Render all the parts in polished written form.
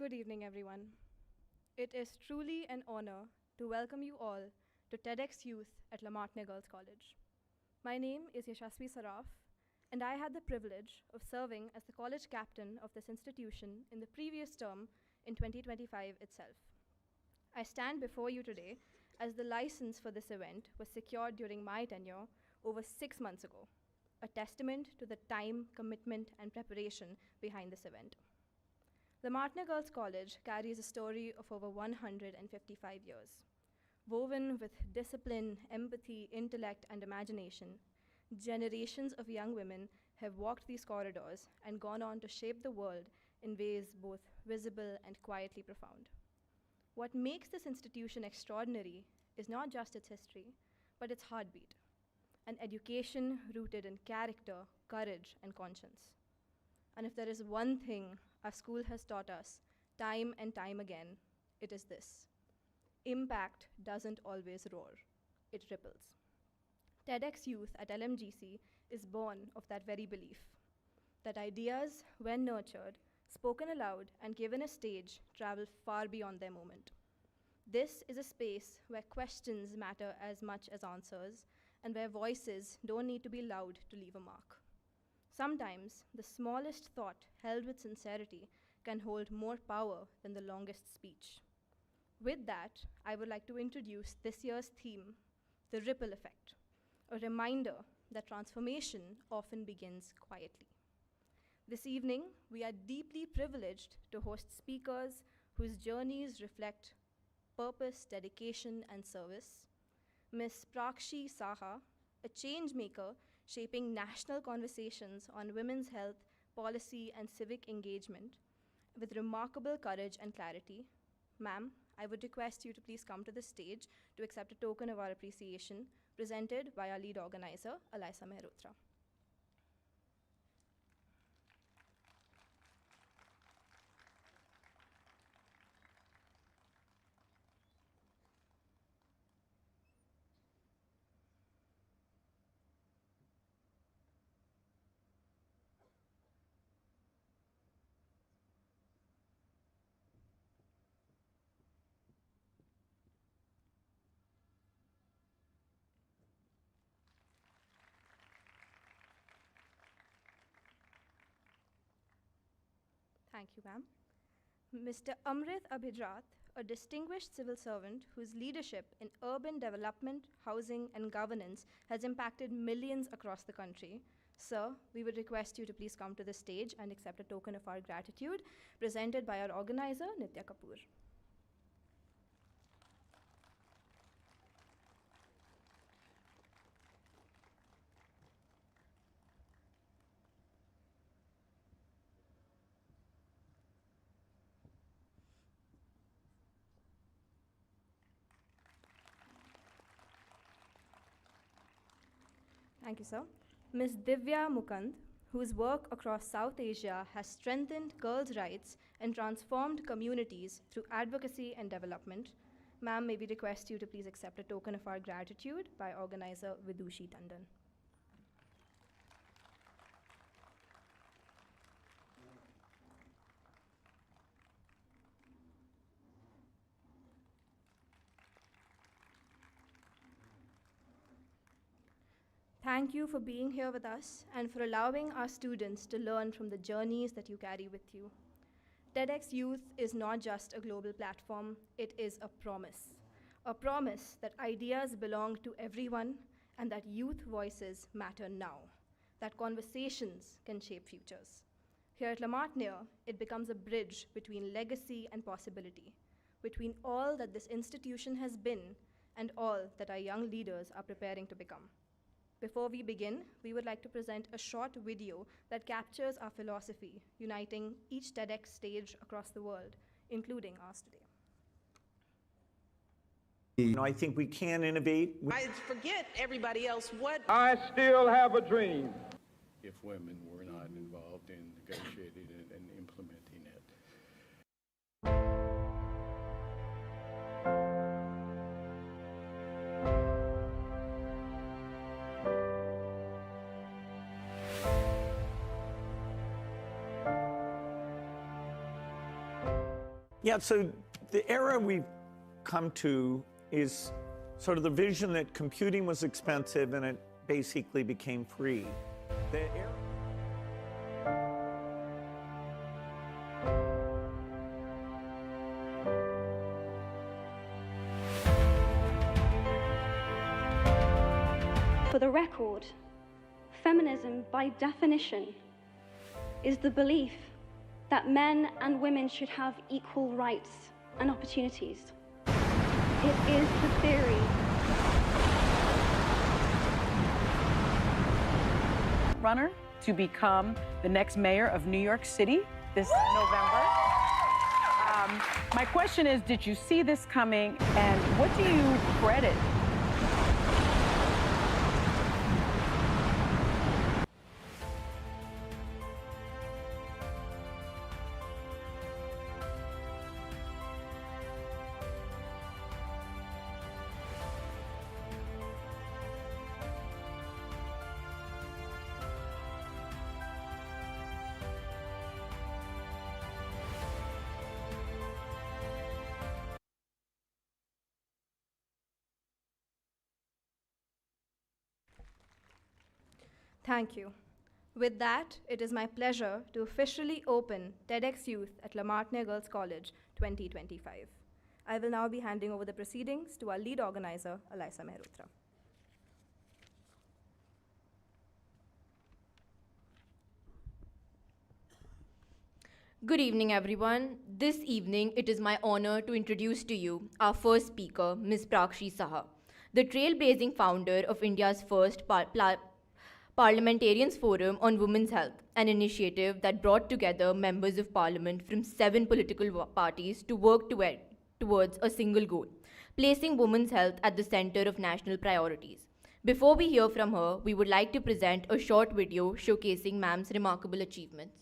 Good evening, everyone. It is truly an honor to welcome you all to Tedx Youth at Martiniere Girls College. My name is Yashasvi Saraf, and I had the privilege of serving as the college captain of this institution in the previous term in 2025 itself. I stand before you today as the license for this event was secured during my tenure over 6 months ago, a testament to the time, commitment, and preparation behind this event. The Martiniere Girls College carries a story of over 155 years. Woven with discipline, empathy, intellect, and imagination, generations of young women have walked these corridors and gone on to shape the world in ways both visible and quietly profound. What makes this institution extraordinary is not just its history, but its heartbeat, an education rooted in character, courage, and conscience. And if there is one thing our school has taught us time and time again, it is this: impact doesn't always roar, it ripples. TEDx Youth at LMGC is born of that very belief, that ideas, when nurtured, spoken aloud, and given a stage, travel far beyond their moment. This is a space where questions matter as much as answers, and where voices don't need to be loud to leave a mark. Sometimes, the smallest thought held with sincerity can hold more power than the longest speech. With that, I would like to introduce this year's theme, the ripple effect, a reminder that transformation often begins quietly. This evening, we are deeply privileged to host speakers whose journeys reflect purpose, dedication, and service. Ms. Prakshi Saha, a change maker shaping national conversations on women's health, policy, and civic engagement with remarkable courage and clarity. Ma'am, I would request you to please come to the stage to accept a token of our appreciation presented by our lead organizer, Alyssa Mehrotra. Thank you, ma'am. Mr. Amrit Abhijat, a distinguished civil servant whose leadership in urban development, housing, and governance has impacted millions across the country. Sir, we would request you to please come to the stage and accept a token of our gratitude presented by our organizer, Nitya Kapoor. Thank you, sir. Ms. Divya Mukand, whose work across South Asia has strengthened girls' rights and transformed communities through advocacy and development. Ma'am, may we request you to please accept a token of our gratitude by organizer Vidushi Tandon. Thank you for being here with us and for allowing our students to learn from the journeys that you carry with you. TEDx Youth is not just a global platform, it is a promise that ideas belong to everyone and that youth voices matter now, that conversations can shape futures. Here at Martiniere, it becomes a bridge between legacy and possibility, between all that this institution has been and all that our young leaders are preparing to become. Before we begin, we would like to present a short video that captures our philosophy, uniting each TEDx stage across the world, including ours today. I think we can innovate. I forget everybody else what I still have a dream. If women were not involved in negotiating it and implementing it. Yeah, so the era we've come to is sort of the vision that computing was expensive and it basically became free. The era For the record, feminism, by definition, is the belief that men and women should have equal rights and opportunities. It is the theory. Runner to become the next mayor of New York City this November. My question is, did you see this coming, and what do you credit? Thank you. With that, it is my pleasure to officially open TEDx Youth at Martiniere Girls College 2025. I will now be handing over the proceedings to our lead organizer, Alyssa Mehrotra. Good evening, everyone. This evening, it is my honor to introduce to you our first speaker, Ms. Prakshi Saha, the trailblazing founder of India's first Parliamentarians Forum on Women's Health, an initiative that brought together members of parliament from 7 political parties to work towards a single goal, placing women's health at the center of national priorities. Before we hear from her, we would like to present a short video showcasing ma'am's remarkable achievements.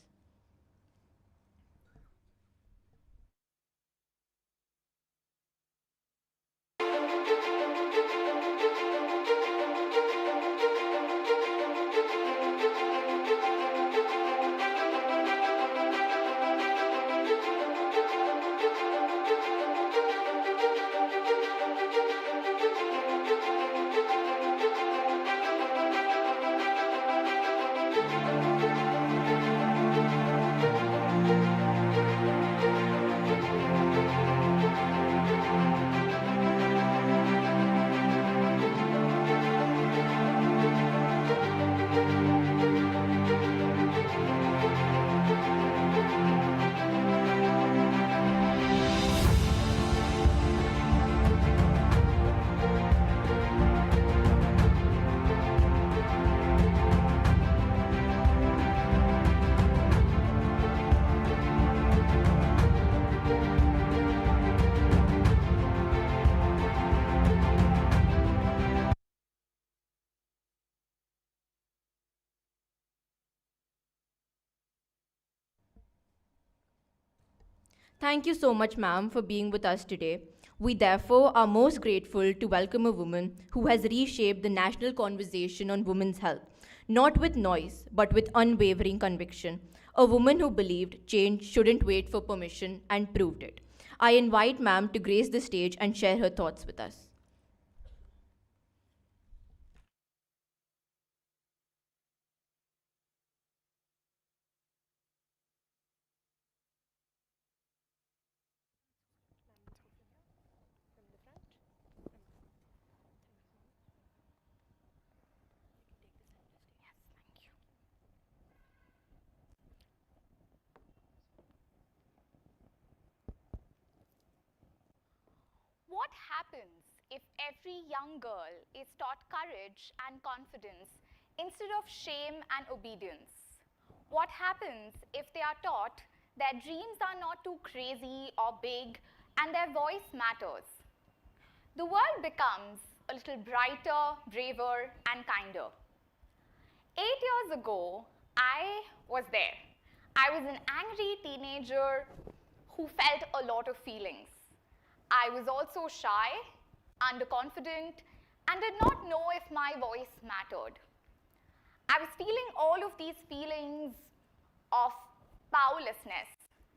Thank you so much, ma'am, for being with us today. We therefore are most grateful to welcome a woman who has reshaped the national conversation on women's health, not with noise, but with unwavering conviction. A woman who believed change shouldn't wait for permission and proved it. I invite ma'am to grace the stage and share her thoughts with us. What happens if every young girl is taught courage and confidence instead of shame and obedience? What happens if they are taught their dreams are not too crazy or big and their voice matters? The world becomes a little brighter, braver, and kinder. 8 years ago, I was there. I was an angry teenager who felt a lot of feelings. I was also shy, underconfident, and did not know if my voice mattered. I was feeling all of these feelings of powerlessness,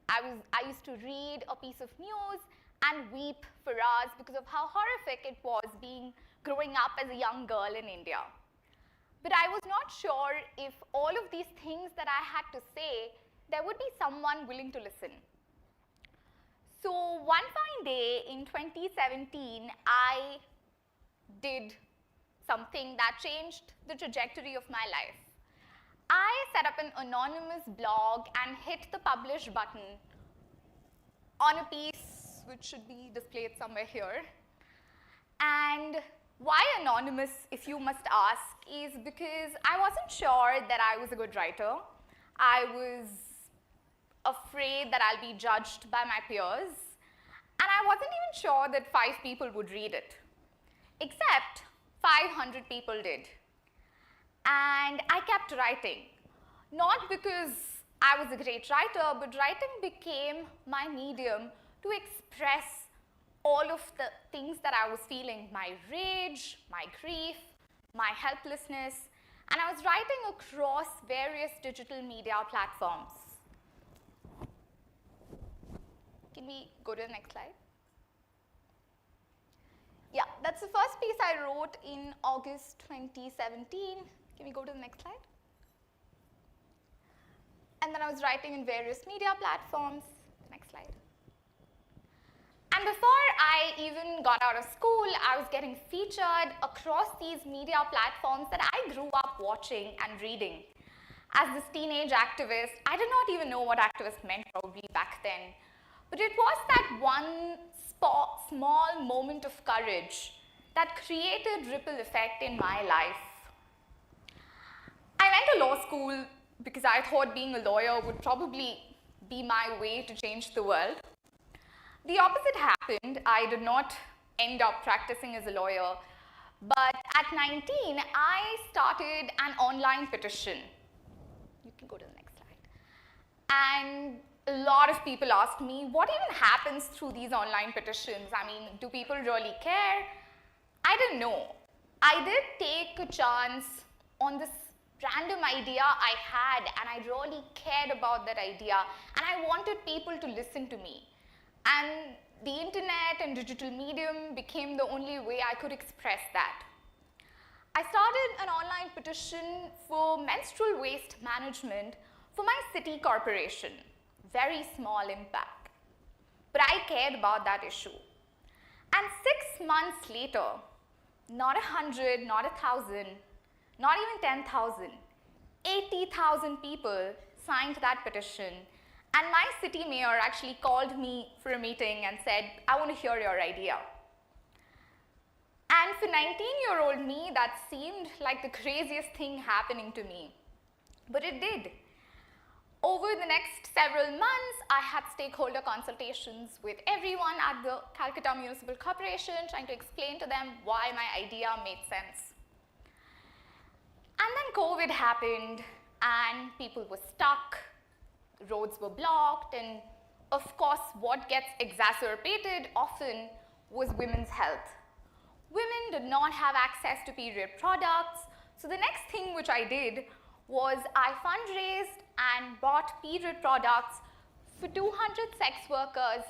I used to read a piece of news and weep for hours because of how horrific it was growing up as a young girl in India. But I was not sure if all of these things that I had to say, there would be someone willing to listen. So one fine day in 2017, I did something that changed the trajectory of my life. I set up an anonymous blog and hit the publish button on a piece which should be displayed somewhere here. And why anonymous, if you must ask, is because I wasn't sure that I was a good writer. I was afraid that I'll be judged by my peers. And I wasn't even sure that 5 people would read it. Except 500 people did. And I kept writing. Not because I was a great writer, but writing became my medium to express all of the things that I was feeling, my rage, my grief, my helplessness, and I was writing across various digital media platforms. Can we go to the next slide? Yeah, that's the first piece I wrote in August 2017. Can we go to the next slide? And then I was writing in various media platforms. Next slide. And before I even got out of school, I was getting featured across these media platforms that I grew up watching and reading. As this teenage activist, I did not even know what activist meant probably back then. But it was that one small moment of courage that created ripple effect in my life. I went to law school because I thought being a lawyer would probably be my way to change the world. The opposite happened. I did not end up practicing as a lawyer, but at 19, I started an online petition. You can go to the next slide. And a lot of people asked me, what even happens through these online petitions? I mean, do people really care? I didn't know. I did take a chance on this random idea I had, and I really cared about that idea, and I wanted people to listen to me. And the internet and digital medium became the only way I could express that. I started an online petition for menstrual waste management for my city corporation. Very small impact. But I cared about that issue. And 6 months later, not 100, not 1,000, not even 10,000, 80,000 people signed that petition. And my city mayor actually called me for a meeting and said, I want to hear your idea. And for 19-year-old me, that seemed like the craziest thing happening to me. But it did. Over the next several months, I had stakeholder consultations with everyone at the Calcutta Municipal Corporation, trying to explain to them why my idea made sense. And then COVID happened, and people were stuck. Roads were blocked, and of course, what gets exacerbated often was women's health. Women did not have access to period products, so the next thing which I did was I fundraised and bought period products for 200 sex workers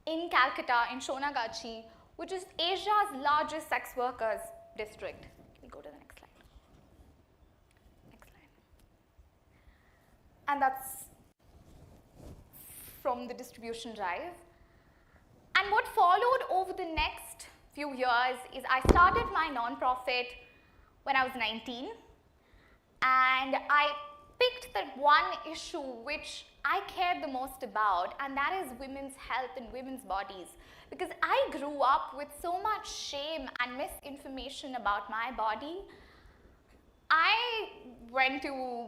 in Calcutta, in Sonagachi, which is Asia's largest sex workers district. Can we go to the next slide? Next slide. And that's from the distribution drive. And what followed over the next few years is I started my nonprofit when I was 19, and I picked that one issue which I cared the most about, and that is women's health and women's bodies. Because I grew up with so much shame and misinformation about my body. I went to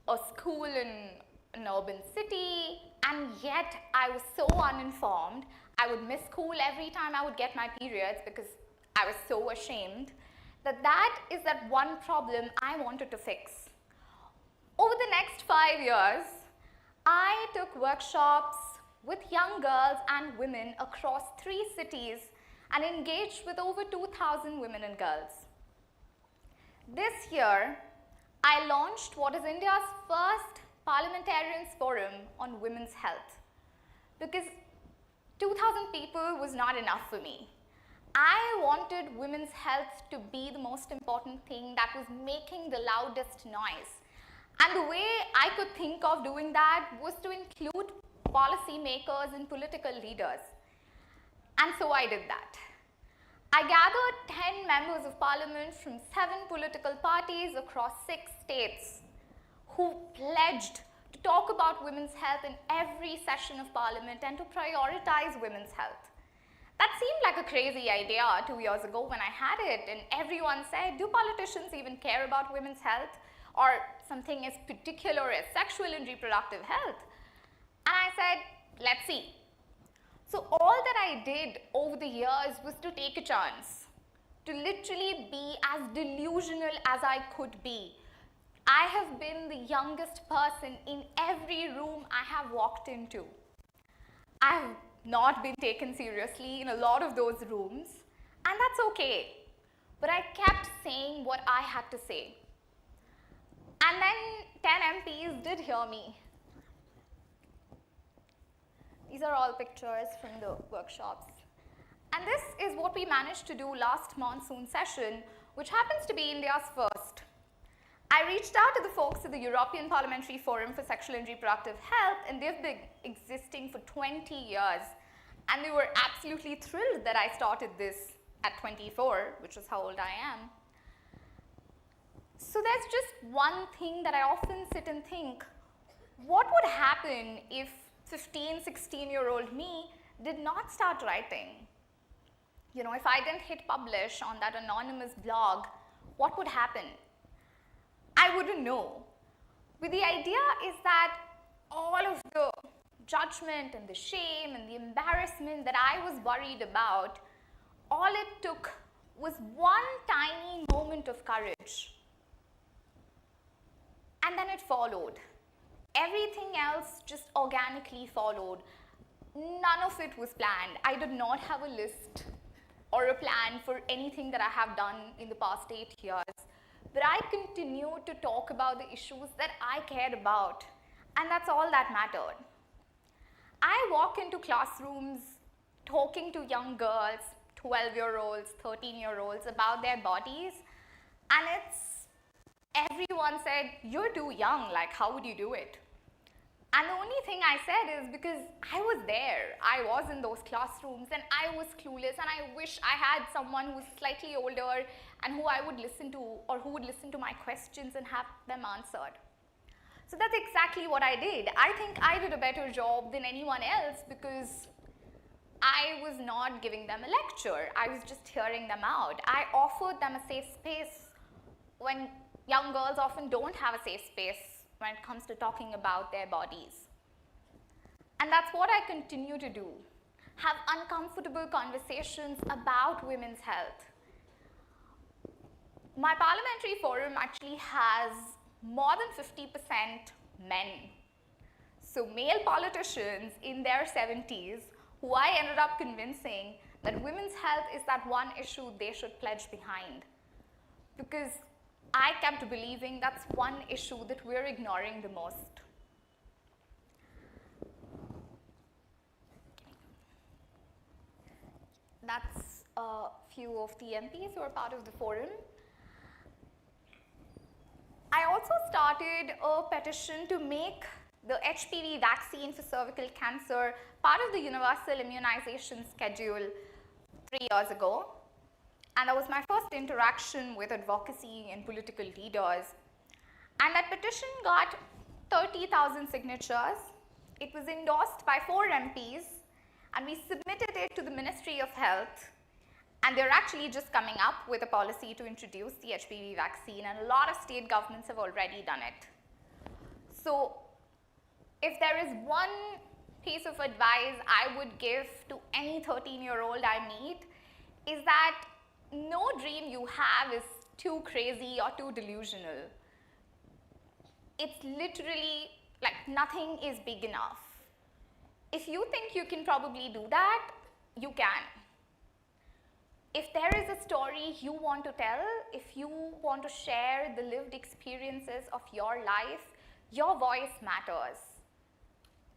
a school in an urban city, and yet I was so uninformed. I would miss school every time I would get my periods because I was so ashamed. That is that one problem I wanted to fix. Over the next 5 years, I took workshops with young girls and women across 3 cities and engaged with over 2,000 women and girls. This year, I launched what is India's first Parliamentarians Forum on Women's Health, because 2,000 people was not enough for me. I wanted women's health to be the most important thing that was making the loudest noise. And the way I could think of doing that was to include policymakers and political leaders. And so I did that. I gathered 10 members of parliament from 7 political parties across 6 states who pledged to talk about women's health in every session of parliament and to prioritize women's health. That seemed like a crazy idea 2 years ago when I had it, and everyone said, do politicians even care about women's health or something as particular as sexual and reproductive health? And I said, let's see. So all that I did over the years was to take a chance, to literally be as delusional as I could be. I have been the youngest person in every room I have walked into. I have not been taken seriously in a lot of those rooms, and that's okay. But I kept saying what I had to say. And then 10 MPs did hear me. These are all pictures from the workshops. And this is what we managed to do last monsoon session, which happens to be India's first. I reached out to the folks at the European Parliamentary Forum for Sexual and Reproductive Health, and they've been existing for 20 years. And they were absolutely thrilled that I started this at 24, which is how old I am. So there's just one thing that I often sit and think, what would happen if 15, 16-year-old me did not start writing? You know, if I didn't hit publish on that anonymous blog, what would happen? I wouldn't know. But the idea is that all of the judgment and the shame and the embarrassment that I was worried about, all it took was one tiny moment of courage. And then it followed. Everything else just organically followed. None of it was planned. I did not have a list or a plan for anything that I have done in the past 8 years. But I continued to talk about the issues that I cared about, and that's all that mattered. I walk into classrooms talking to young girls, 12-year-olds, 13-year-olds about their bodies, and everyone said, you're too young, like how would you do it? And the only thing I said is because I was there, I was in those classrooms and I was clueless, and I wish I had someone who was slightly older and who I would listen to, or who would listen to my questions and have them answered. So that's exactly what I did. I think I did a better job than anyone else because I was not giving them a lecture. I was just hearing them out. I offered them a safe space when young girls often don't have a safe space when it comes to talking about their bodies. And that's what I continue to do. Have uncomfortable conversations about women's health. My parliamentary forum actually has more than 50% men. So male politicians in their 70s who I ended up convincing that women's health is that one issue they should pledge behind. Because I kept believing that's one issue that we're ignoring the most. That's a few of the MPs who are part of the forum. I also started a petition to make the HPV vaccine for cervical cancer part of the universal immunization schedule 3 years ago. And that was my first interaction with advocacy and political leaders. And that petition got 30,000 signatures. It was endorsed by 4 MPs, and we submitted it to the Ministry of Health. And they're actually just coming up with a policy to introduce the HPV vaccine, and a lot of state governments have already done it. So if there is one piece of advice I would give to any 13-year-old I meet, is that no dream you have is too crazy or too delusional. It's literally like nothing is big enough. If you think you can probably do that, you can. If there is a story you want to tell, if you want to share the lived experiences of your life, Your voice matters.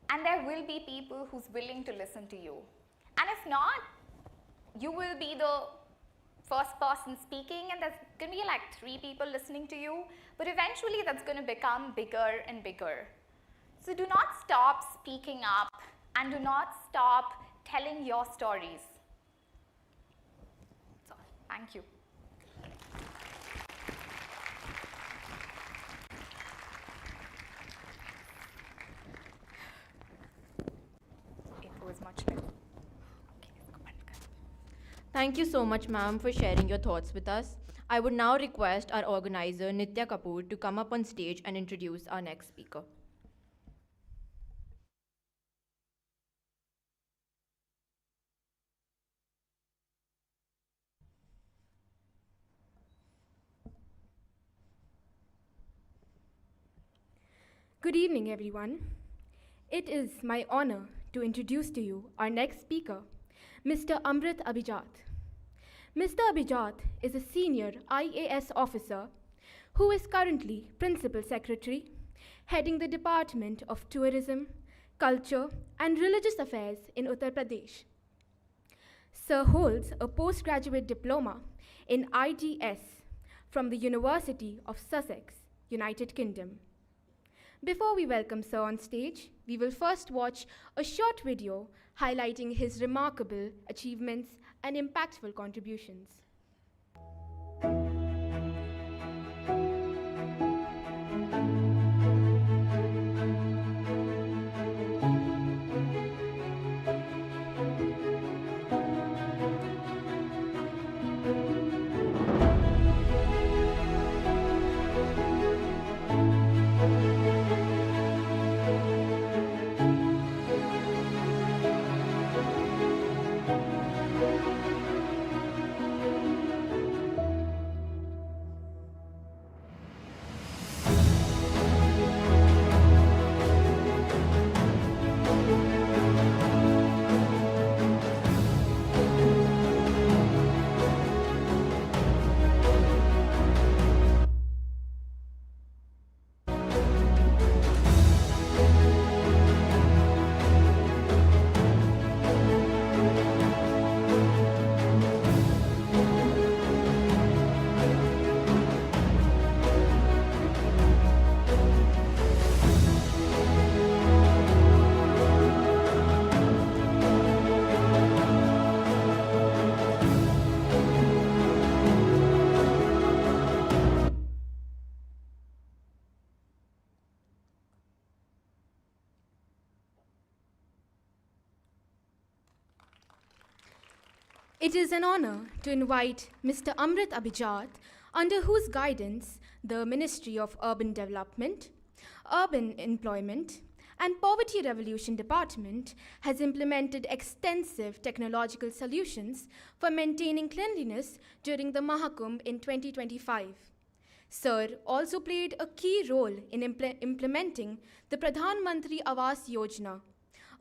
And there will be people who's willing to listen to you. And if not, you will be the first person speaking and there's going to be like 3 people listening to you, but eventually that's going to become bigger and bigger. So do not stop speaking up and do not stop telling your stories. So, thank you. It was much better. Thank you so much, ma'am, for sharing your thoughts with us. I would now request our organizer, Nitya Kapoor, to come up on stage and introduce our next speaker. Good evening, everyone. It is my honor to introduce to you our next speaker, Mr. Amrit Abhijat. Mr. Abhijat is a senior IAS officer who is currently Principal Secretary, heading the Department of Tourism, Culture and Religious Affairs in Uttar Pradesh. Sir holds a postgraduate diploma in IDS from the University of Sussex, United Kingdom. Before we welcome Sir on stage, we will first watch a short video highlighting his remarkable achievements and impactful contributions. It is an honor to invite Mr. Amrit Abhijat, under whose guidance the Ministry of Urban Development, Urban Employment, and Poverty Revolution Department has implemented extensive technological solutions for maintaining cleanliness during the Mahakumbh in 2025. Sir also played a key role in implementing the Pradhan Mantri Awas Yojana,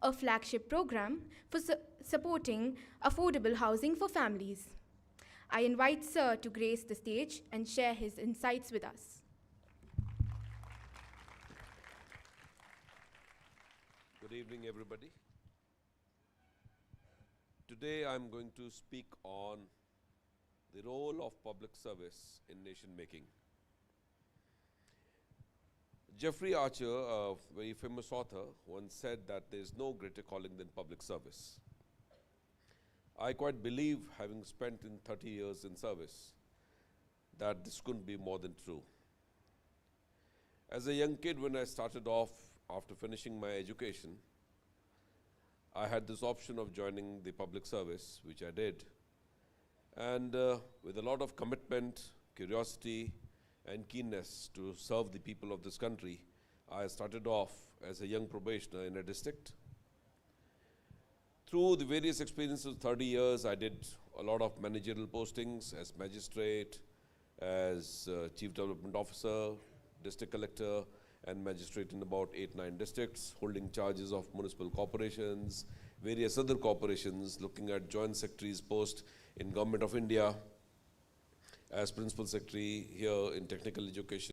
a flagship program for supporting affordable housing for families. I invite Sir to grace the stage and share his insights with us. Good evening, everybody. Today I'm going to speak on the role of public service in nation making. Jeffrey Archer, a very famous author, once said that there is no greater calling than public service. I quite believe, having spent in 30 years in service, that this couldn't be more than true. As a young kid, when I started off after finishing my education, I had this option of joining the public service, which I did. And with a lot of commitment, curiosity, and keenness to serve the people of this country, I started off as a young probationer in a district. Through the various experiences of 30 years, I did a lot of managerial postings as magistrate, as chief development officer, district collector, and magistrate in about 8-9 districts, holding charges of municipal corporations, various other corporations, looking at joint secretaries post in Government of India, as principal secretary here in technical education.